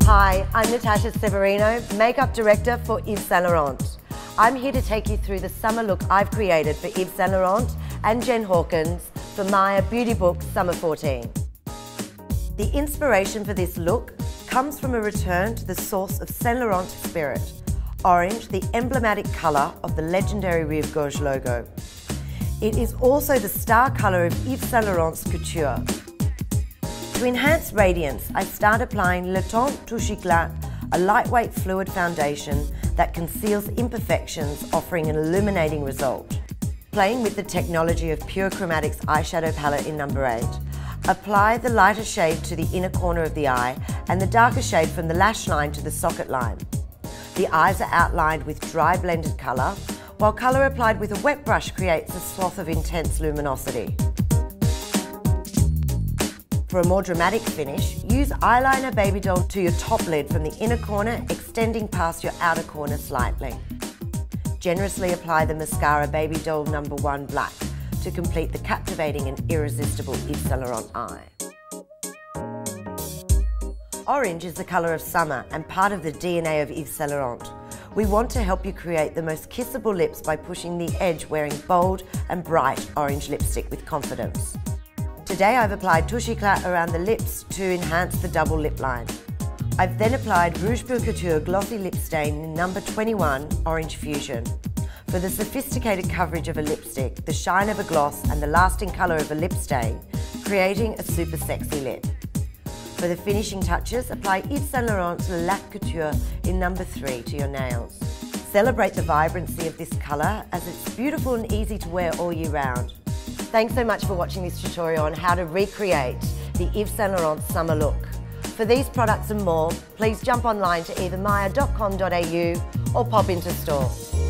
Hi, I'm Natasha Severino, Makeup Director for Yves Saint Laurent. I'm here to take you through the summer look I've created for Yves Saint Laurent and Jen Hawkins for Maya Beauty Book Summer 14. The inspiration for this look comes from a return to the source of Saint Laurent spirit, orange, the emblematic colour of the legendary Rive Gauche logo. It is also the star colour of Yves Saint Laurent's couture. To enhance radiance, I start applying Le Temps Touche Éclat, a lightweight fluid foundation that conceals imperfections, offering an illuminating result. Playing with the technology of Pure Chromatics eyeshadow palette in number 8, apply the lighter shade to the inner corner of the eye and the darker shade from the lash line to the socket line. The eyes are outlined with dry blended colour, while colour applied with a wet brush creates a swath of intense luminosity. For a more dramatic finish, use eyeliner Baby Doll to your top lid from the inner corner, extending past your outer corner slightly. Generously apply the mascara Baby Doll No. 1 Black to complete the captivating and irresistible Yves Saint Laurent eye. Orange is the colour of summer and part of the DNA of Yves Saint Laurent. We want to help you create the most kissable lips by pushing the edge wearing bold and bright orange lipstick with confidence. Today I've applied Touche Éclat around the lips to enhance the double lip line. I've then applied Rouge Pure Couture Glossy Lip Stain in No. 21 Orange Fusion. For the sophisticated coverage of a lipstick, the shine of a gloss and the lasting colour of a lip stain, creating a super sexy lip. For the finishing touches, apply Yves Saint Laurent's Lac Couture in No. 3 to your nails. Celebrate the vibrancy of this colour as it's beautiful and easy to wear all year round. Thanks so much for watching this tutorial on how to recreate the Yves Saint Laurent summer look. For these products and more, please jump online to either maya.com.au or pop into store.